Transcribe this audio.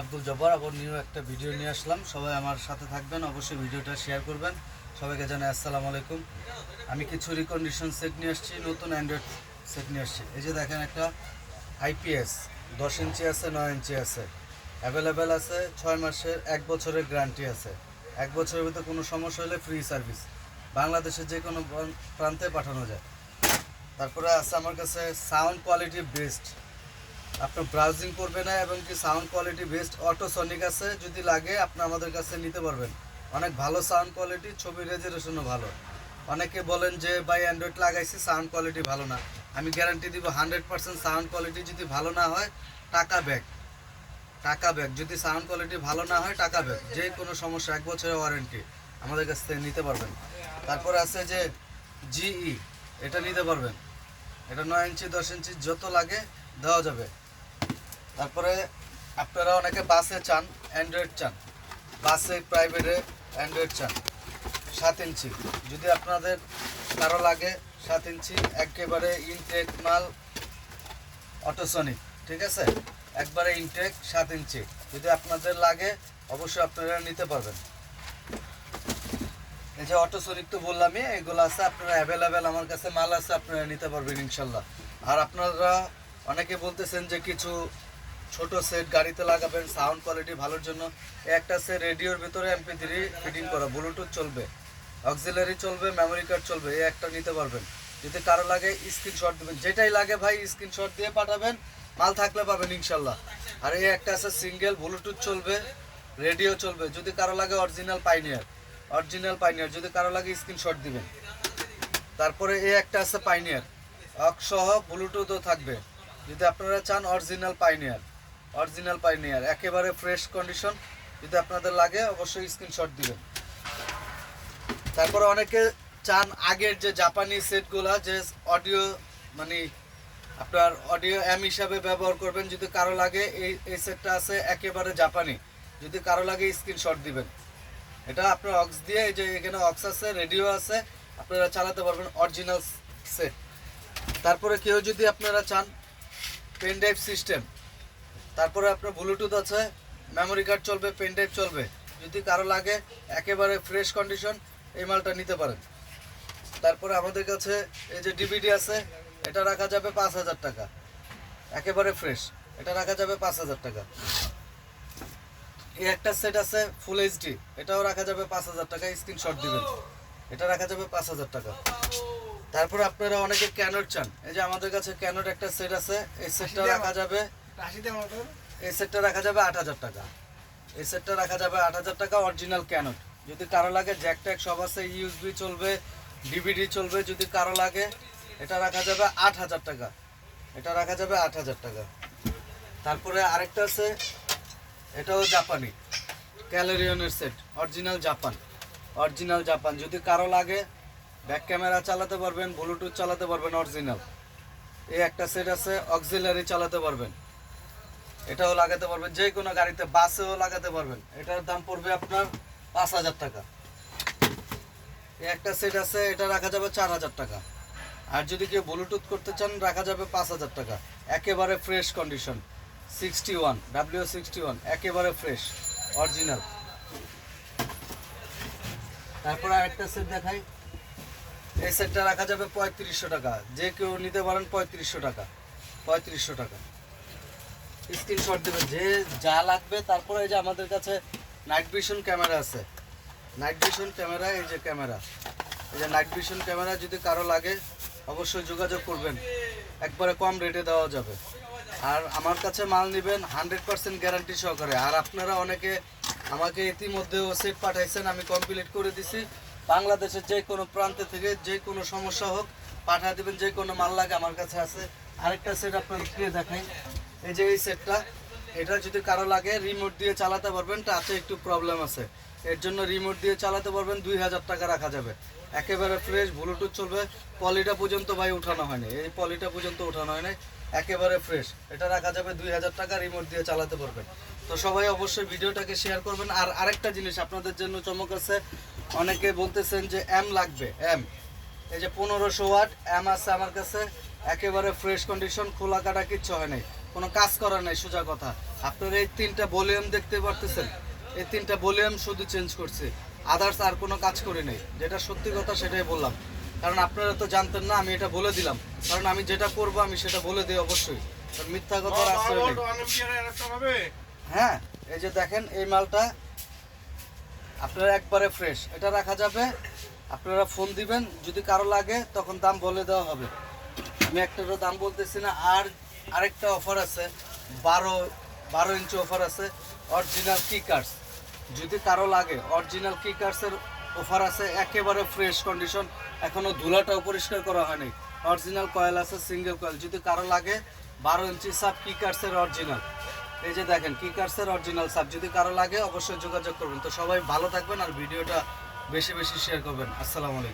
আব্দুল জব্বার আবার নিউ একটা ভিডিও নিয়ে আসলাম। সবাই আমার সাথে থাকবেন, অবশ্যই ভিডিওটা শেয়ার করবেন। সবাইকে জানাই আসসালামু আলাইকুম। আমি কিছু রিকন্ডিশন সেট নিয়ে আসছি, নতুন অ্যান্ড্রয়েড সেট নিয়ে আসছি। এই যে দেখেন, একটা আইপিএস 10 ইঞ্চি আছে, 9 ইঞ্চি আছে, অ্যাভেলেবেল আছে, 6 মাসের 1 বছরের গ্যারান্টি আছে। 1 বছরের ভিতরে কোনো সমস্যা হলে ফ্রি সার্ভিস, বাংলাদেশের যে কোনো প্রান্তে পাঠানো যায়। তারপরে আছে আমার কাছে সাউন্ড কোয়ালিটি বেস্ট, আপনার ব্রাউজিং করবে না, এবং কি সাউন্ড কোয়ালিটি বেস্ট অটোসনিক আছে, যদি লাগে আপনি আমাদের কাছে নিতে পারবেন। অনেক ভালো সাউন্ড কোয়ালিটি, ছবি রেজুলেশনও ভালো। অনেকে বলেন যে ভাই অ্যান্ড্রয়েড লাগাইছি সাউন্ড কোয়ালিটি ভালো না, আমি গ্যারান্টি দিব 100% সাউন্ড কোয়ালিটি যদি ভালো না হয় টাকা ব্যাক। টাকা ব্যাক, যদি সাউন্ড কোয়ালিটি ভালো না হয় টাকা ব্যাক, যে কোনো সমস্যা 1 বছরের ওয়ারেন্টি আমাদের কাছ থেকে নিতে পারবেন। তারপরে আছে যে জিই, এটা নিতে পারবেন। এটা 9 ইঞ্চি 10 ইঞ্চি যত লাগে দেওয়া যাবে। তারপরে আপনারা অনেকে বাসে চান, অ্যান্ড্রয়েড চান, বাসে প্রাইভেটে অ্যান্ড্রয়েড চান 7 ইঞ্চি, যদি আপনাদের কারো লাগে 7 ইঞ্চি, একেবারে ইনটেক মাল, অটোসনিক, ঠিক আছে, একবারে ইনটেক 7 ইঞ্চি যদি আপনাদের লাগে অবশ্যই আপনারা নিতে পারবেন। এই যে অটোসনিক তো বললামই, এগুলো আছে আপনারা অ্যাভেলেবেল, আমার কাছে মাল আছে, আপনারা নিতে পারবেন ইনশাল্লাহ। আর আপনারা অনেকে বলতেছেন যে কিছু ছোট সেট গাড়িতে লাগাবেন সাউন্ড কোয়ালিটি ভালোর জন্য, একটা আছে রেডিওর ভিতরে MP3 ফিটিং করা, ব্লুটুথ চলবে, অক্সিলারি চলবে, মেমোরি কার্ড চলবে, এই একটা নিতে পারবেন। যদি কারো লাগে স্ক্রিনশট দেবেন, যেটাই লাগে ভাই স্ক্রিনশট দিয়ে পাঠাবেন, মাল থাকলে পাবেন ইনশাল্লাহ। আর এই একটা আছে সিঙ্গেল, ব্লুটুথ চলবে, রেডিও চলবে, যদি কারো লাগে অরিজিনাল পাইনিয়ার, যদি কারো লাগে স্ক্রিনশট দিবেন। তারপরে এই একটা আছে পাইনিয়ার, অক্স সহ ব্লুটুথও থাকবে, যদি আপনারা চান অরিজিনাল পাইনিয়ার একেবারে ফ্রেশ কন্ডিশন, যদি আপনাদের লাগে অবশ্যই স্ক্রিনশট দিবেন। তারপরে অনেকে চান আগের যে জাপানি সেটগুলা, যে অডিও মানে আপনার অডিও হিসাবে ব্যবহার করবেন, যদি কারো লাগে এই সেটটা আছে একেবারে জাপানি, যদি কারো লাগে স্ক্রিনশট দিবেন। এটা আপনার অক্স দিয়ে, এই যে এখানে অক্স আছে, রেডিও আছে, আপনারা চালাতে পারবেন অরিজিনাল সেট। তারপরে কেউ যদি আপনারা চান পেন ড্রাইভ সিস্টেম, তারপরে আপনার ব্লুটুথ আছে, মেমোরি কার্ড চলবে, পেন ড্রাইভ চলবে, যদি কারো লাগে একেবারে ফ্রেশ কন্ডিশন এই মালটা নিতে পারেন। তারপরে আমাদের কাছে এই যে ডিভিডি আছে, এটা রাখা যাবে 5,000 টাকা, একেবারে ফ্রেশ, এটা রাখা যাবে 5,000 টাকা। এই একটা সেট আছে ফুল এইচডি, এটাও রাখা যাবে 5,000 টাকা, স্ক্রিনশট দিবেন, এটা রাখা যাবে 5,000 টাকা। তারপরে আপনারা অনেকে ক্যানোর চান, এই যে আমাদের কাছে ক্যানোর একটা সেট আছে, এই সেটটা রাখা যাবে 8,000 টাকা, এই সেটটা রাখা যাবে 8,000 টাকা, অরিজিনাল ক্যানোর। যদি কারো লাগে জ্যাক ট্যাক সব আছে, ইউএসবি চলবে, ডিভিডি চলবে, যদি কারো লাগে এটা রাখা যাবে 8,000 টাকা, এটা রাখা যাবে 8,000 টাকা। তারপরে আরেকটা আছে, এটাও জাপানি ক্যালেরিয়নের সেট, অরিজিনাল জাপান, যদি কারো লাগে ব্যাক ক্যামেরা চালাতে পারবেন, ব্লুটুথ চালাতে পারবেন অরিজিনাল। এই একটা সেট আছে, অক্সিলারি চালাতে পারবেন, এটাও লাগাতে পারবেন, যে কোনো গাড়িতে, বাসেও লাগাতে পারবেন। এটার দাম পড়বে আপনার 5,000 টাকা। এই একটা সেট আছে, এটা রাখা যাবে 4,000 টাকা। আর যদি কেউ ব্লুটুথ করতে চান রাখা যাবে 5,000 টাকা, একেবারে ফ্রেশ কন্ডিশন, 61 W61 একেবারে ফ্রেশ অরিজিনাল। তারপরে আরেকটা সেট দেখাই, এই সেটটা রাখা যাবে 3500 টাকা, যে কেউ নিতে পারেন 3500 টাকা, স্ক্রিনশট দেবেন যে যা লাগবে। তারপরে এই যে আমাদের কাছে নাইট ভিশন ক্যামেরা আছে, নাইট ভিশন ক্যামেরা, এই যে ক্যামেরা, এই যে নাইট ভিশন ক্যামেরা, যদি কারো লাগে অবশ্যই যোগাযোগ করবেন, একবারে কম রেটে দেওয়া যাবে। আর আমার কাছে মাল নেবেন 100% গ্যারান্টি সহকারে। আর আপনারা অনেকে আমাকে ইতিমধ্যেও সেট পাঠাইছেন, আমি কমপ্লিট করে দিছি, বাংলাদেশের যে কোনো প্রান্তে থেকে যে কোনো সমস্যা হোক পাঠিয়ে দেবেন, যে কোনো মাল লাগে আমার কাছে আছে। আরেকটা সেট আপনাদেরকে দেখাই, এই যে এই সেটটা, এটা যদি কারো লাগে রিমোট দিয়ে চালাতে পারবেন, টাচে একটু প্রবলেম আছে, এর জন্য রিমোট দিয়ে চালাতে পারবেন, 2,000 টাকা রাখা যাবে, একেবারে ফ্রেশ, ব্লুটুথ চলবে, পলিটা পর্যন্ত ভাই উঠানো হয়নি, এই পলিটা পর্যন্ত উঠানো হয়নি, একেবারে ফ্রেশ, এটা রাখা যাবে 2,000 টাকা, রিমোট দিয়ে চালাতে পারবেন। তো সবাই অবশ্যই ভিডিওটাকে শেয়ার করবেন। আর আরেকটা জিনিস আপনাদের জন্য চমক আছে, অনেকে বলতেছেন যে লাগবে, এই যে 1500 ওয়াট আছে আমার কাছে, একেবারে ফ্রেশ কন্ডিশন, খোলা কাটা কিচ্ছু হয় নাই, কোনো কাজ করার নাই, সোজা কথা। আপনারা এই 3টা ভলিউম দেখতে পারতেছেন, এই 3টা ভলিউম শুধু চেঞ্জ করছে, আদার্স আর কোনো কাজ করে নেই। যেটা সত্যি কথা সেটাই বললাম, কারণ আপনারা তো জানতেন না, আমি এটা বলে দিলাম। কারণ আমি যেটা করব আমি সেটা বলে দিই অবশ্যই, কারণ মিথ্যা কথার আশ্রয় নেই। হ্যাঁ, এই যে দেখেন এই মালটা আপনারা একবারে ফ্রেশ, এটা রাখা যাবে। আপনারা ফোন দিবেন, যদি কারো লাগে তখন দাম বলে দেওয়া হবে। আমি একটারও দাম বলতেছি না। আর আরেকটা অফার আছে, 12 ইঞ্চি অফার আছে, অরিজিনাল কিকার্স। যদি কারো লাগে অরিজিনাল কিকার্সের অফার আছে, একেবারে ফ্রেশ কন্ডিশন, এখনও ধুলাটাও পরিষ্কার করা হয়নি। অরিজিনাল কয়েল আছে, সিঙ্গেল কয়েল। যদি কারো লাগে 12 ইঞ্চি সাব কিকার্সের অরিজিনাল, এই যে দেখেন কিকার্সের অরিজিনাল সাব, যদি কারো লাগে অবশ্যই যোগাযোগ করবেন। তো সবাই ভালো থাকবেন আর ভিডিওটা বেশি বেশি শেয়ার করবেন। আসসালামু আলাইকুম।